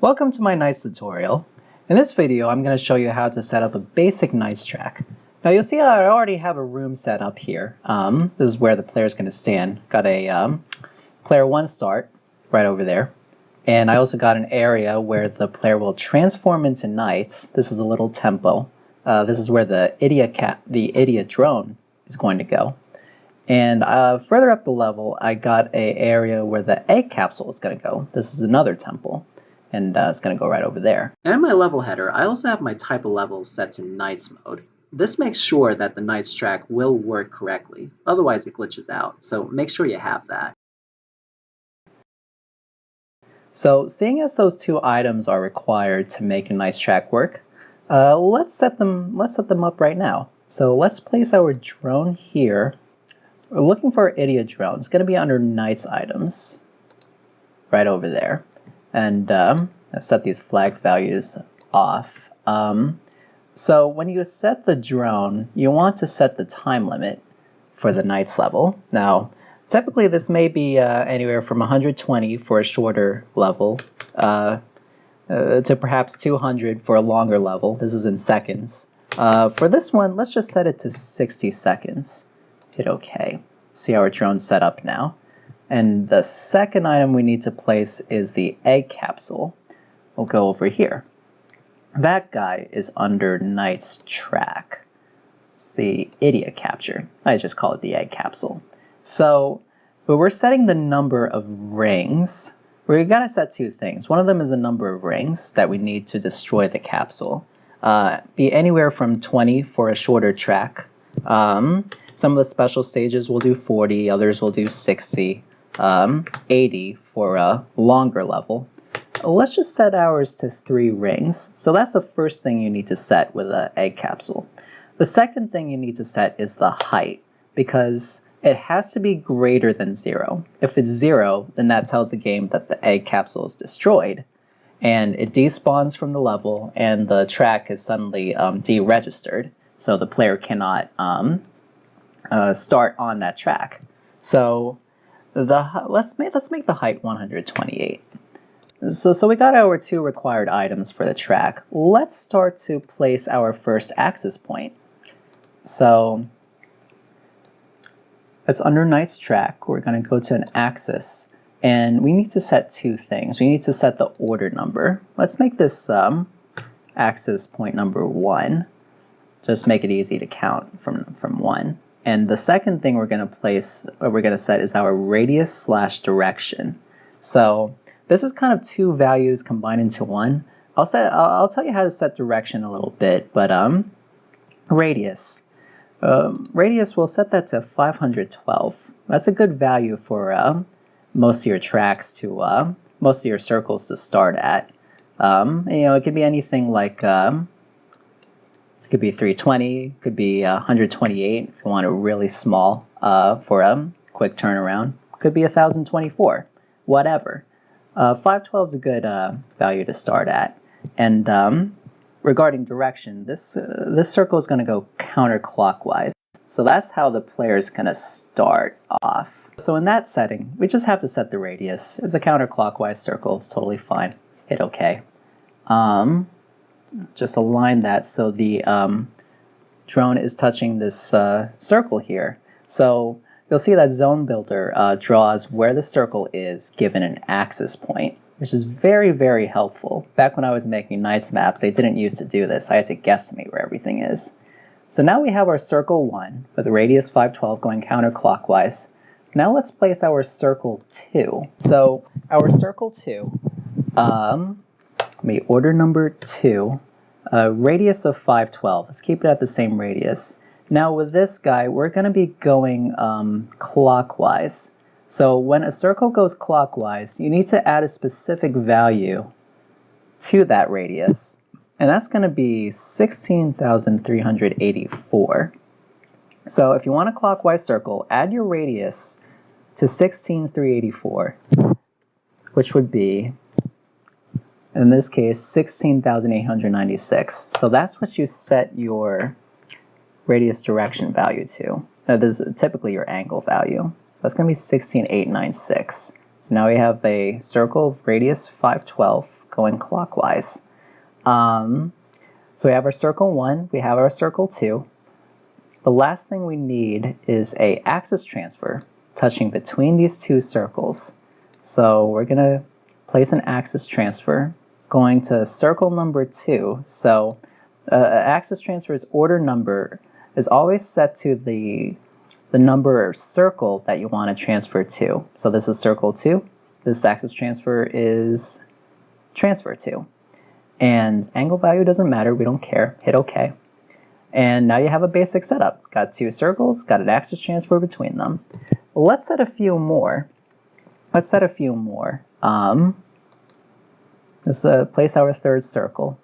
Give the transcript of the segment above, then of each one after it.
Welcome to my NiGHTS tutorial. In this video, I'm going to show you how to set up a basic NiGHTS track. Now you'll see I already have a room set up here. This is where the player is going to stand. Got a player 1 start right over there. And I also got an area where the player will transform into NiGHTS. This is a little tempo. This is where the Ideya Drone is going to go. And further up the level, I got an area where the egg capsule is going to go. This is another temple. And it's going to go right over there. And in my level header, I also have my type of level set to NiGHTS mode. This makes sure that the NiGHTS track will work correctly, otherwise it glitches out, so make sure you have that. So seeing as those two items are required to make a NiGHTS track work, let's set them up right now. So let's place our drone here. We're looking for our Ideya Drone. It's going to be under NiGHTS items, right over there. And set these flag values off. So when you set the drone, you want to set the time limit for the NiGHTS level. Now, typically this may be anywhere from 120 for a shorter level to perhaps 200 for a longer level. This is in seconds. For this one, let's just set it to 60 seconds. Hit OK. See our drone set up now. And the second item we need to place is the egg capsule. We'll go over here. That guy is under NiGHTS track. It's the Ideya Capture. I just call it the egg capsule. So, but we're setting the number of rings. We're going to set two things. One of them is the number of rings that we need to destroy the capsule. Be anywhere from 20 for a shorter track. Some of the special stages will do 40, others will do 60. 80 for a longer level. Let's just set ours to 3 rings. So that's the first thing you need to set with an egg capsule. The second thing you need to set is the height, because it has to be greater than 0. If it's 0, then that tells the game that the egg capsule is destroyed, and it despawns from the level, and the track is suddenly deregistered, so the player cannot start on that track. So let's make the height 128. So we got our 2 required items for the track. Let's start to place our first axis point. So it's under NiGHTS track. We're going to go to an axis, and we need to set 2 things. We need to set the order number. Let's make this axis point number 1. Just make it easy to count from 1. And the second thing we're going to set is our radius / direction. So this is kind of 2 values combined into 1. I'll tell you how to set direction a little bit, but radius we'll set that to 512. That's a good value for most of your tracks to most of your circles to start at. It could be anything like. Could be 320, could be 128 if you want it really small for a quick turnaround. Could be 1024, whatever. 512 is a good value to start at. And regarding direction, this circle is going to go counterclockwise. So that's how the player is going to start off. So in that setting, we just have to set the radius. It's a counterclockwise circle. It's totally fine. Hit OK. Just align that so the drone is touching this circle here. So you'll see that Zone Builder draws where the circle is given an axis point, which is very, very helpful. Back when I was making NiGHTS maps, they didn't used to do this. I had to guesstimate where everything is. So now we have our circle 1 with a radius 512 going counterclockwise. Now let's place our circle 2. So our circle 2, order number 2, radius of 512. Let's keep it at the same radius. Now with this guy, we're going to be going clockwise. So when a circle goes clockwise, you need to add a specific value to that radius. And that's going to be 16,384. So if you want a clockwise circle, add your radius to 16,384, which would be, in this case, 16,896. So that's what you set your radius direction value to. Now, this is typically your angle value. So that's going to be 16,896. So now we have a circle of radius 512 going clockwise. So we have our circle 1, we have our circle 2. The last thing we need is a axis transfer touching between these two circles. So we're going to place an axis transfer going to circle number 2. So axis transfer's order number is always set to the number or circle that you want to transfer to. So this is circle 2. This axis transfer is transfer 2. And angle value doesn't matter, we don't care. Hit OK. And now you have a basic setup. Got two circles, got an axis transfer between them. Let's set a few more. Let's place our third circle.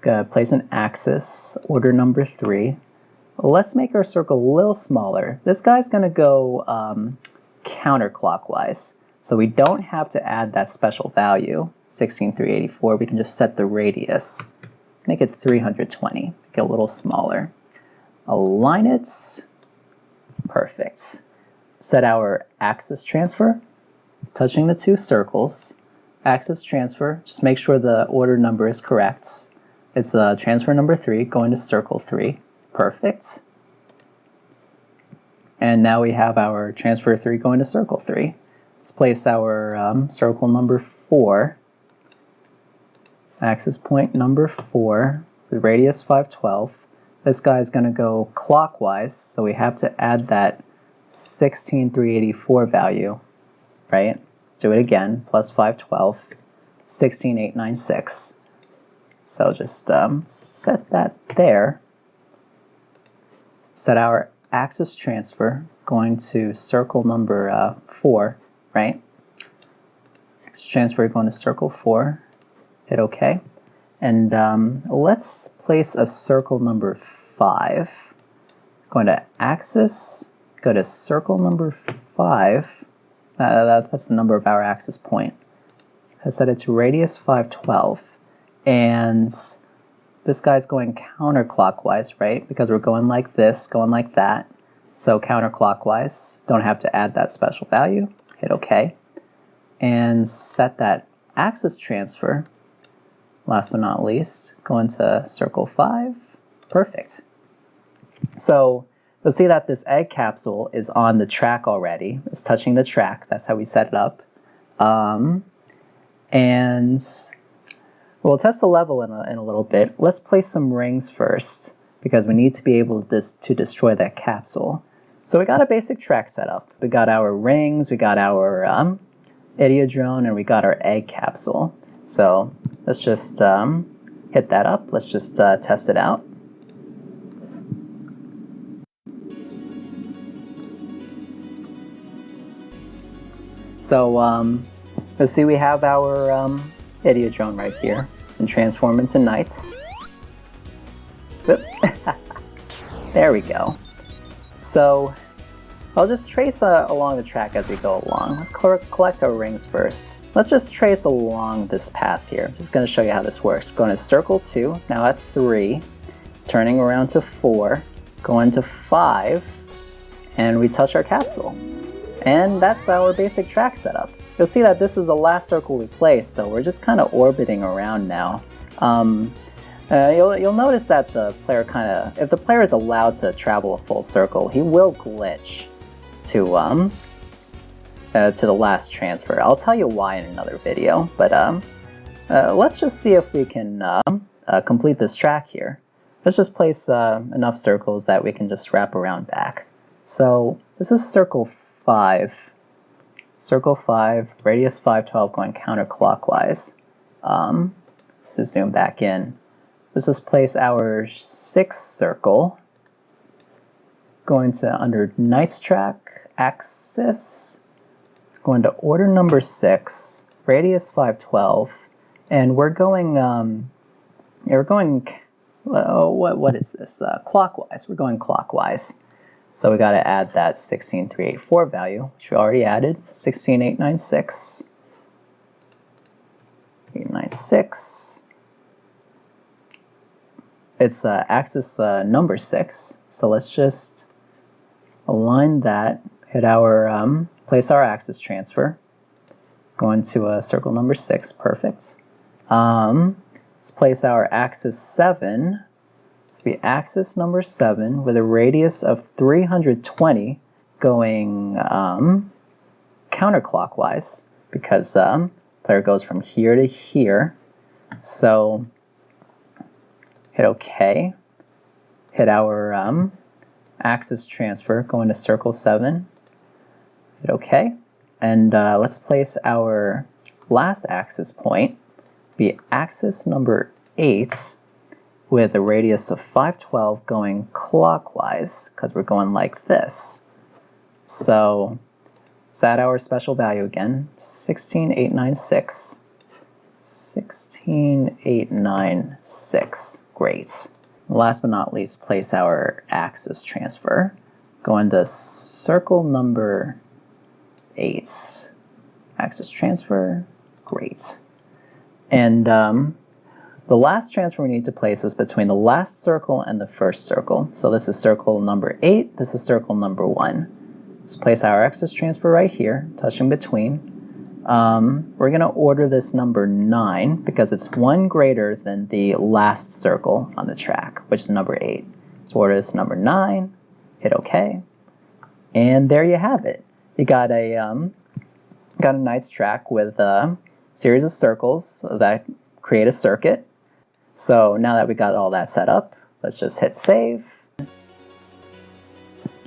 Place an axis, order number 3. Let's make our circle a little smaller. This guy's going to go counterclockwise. So we don't have to add that special value, 16,384. We can just set the radius. Make it 320. Make it a little smaller. Align it. Perfect. Set our axis transfer, touching the two circles. Axis transfer, just make sure the order number is correct. It's transfer number 3 going to circle 3. Perfect. And now we have our transfer 3 going to circle 3. Let's place our circle number 4, axis point number 4, with radius 512. This guy is going to go clockwise, so we have to add that 16,384 value, right? Let's do it again, plus 512, 16,896. So just set that there. Set our axis transfer going to circle number 4, right? Axis transfer going to circle 4. Hit OK. And let's place a circle number 5. Going to axis, go to circle number 5. That's the number of our axis point. I set it to radius 512. And this guy's going counterclockwise, right? Because we're going like this, going like that. So counterclockwise, don't have to add that special value. Hit OK. And set that axis transfer, last but not least, go into circle 5. Perfect. So you'll see that this egg capsule is on the track already. It's touching the track. That's how we set it up. And we'll test the level in a little bit. Let's place some rings first, because we need to be able to destroy that capsule. So we got a basic track set up. We got our rings, we got our Ideya Drone, and we got our egg capsule. So let's just hit that up. Let's just test it out. So let's see, we have our Ideya Drone right here, and transform into knights. There we go. So I'll just trace along the track as we go along. Let's collect our rings first. Let's just trace along this path here. I'm just going to show you how this works. Going to circle 2, now at 3, turning around to 4, going to 5, and we touch our capsule. And that's our basic track setup. You'll see that this is the last circle we placed, so we're just kind of orbiting around now. You'll notice that the player if the player is allowed to travel a full circle, he will glitch to the last transfer. I'll tell you why in another video, but let's just see if we can complete this track here. Let's just place enough circles that we can just wrap around back. So this is circle 5. Circle 5, radius 512 going counterclockwise. Just zoom back in. Let's just place our 6th circle, going to under Knight's track, axis, going to order number 6, radius 512, and we're going, what is this? Clockwise. We're going clockwise. So we got to add that 16,384 value, which we already added, 16,896. 896. It's axis number 6, so let's just align that, hit our, place our axis transfer, Going to circle number 6, perfect. Let's place our axis 7. This will be axis number 7 with a radius of 320 going counterclockwise because player goes from here to here. So hit OK. Hit our axis transfer, go into circle 7. Hit OK. And let's place our last axis point, be axis number 8 with a radius of 512 going clockwise because we're going like this. So set our special value again, 16896. 16896. Great. Last but not least, place our axis transfer. Go into circle number 8. Axis transfer. Great. And the last transfer we need to place is between the last circle and the first circle. So this is circle number 8. This is circle number 1. Let's place our axis transfer right here, touching between. We're going to order this number 9 because it's 1 greater than the last circle on the track, which is number 8. So order this number 9, hit OK, and there you have it. You got a nice track with a series of circles that create a circuit. So now that we got all that set up, let's just hit save.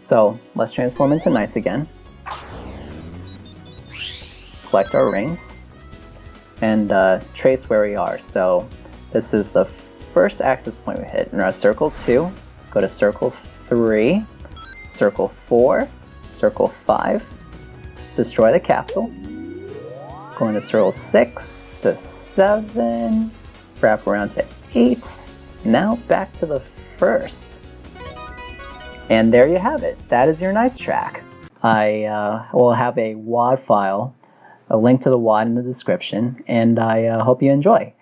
So let's transform into knights again. Collect our rings and trace where we are. So this is the first axis point we hit. In our circle 2, go to circle 3, circle 4, circle 5, destroy the capsule, go into circle 6 to 7, wrap around to 8, now back to the first. And there you have it. That is your NiGHTS track. I will have a WAD file, a link to the WAD in the description, and I hope you enjoy.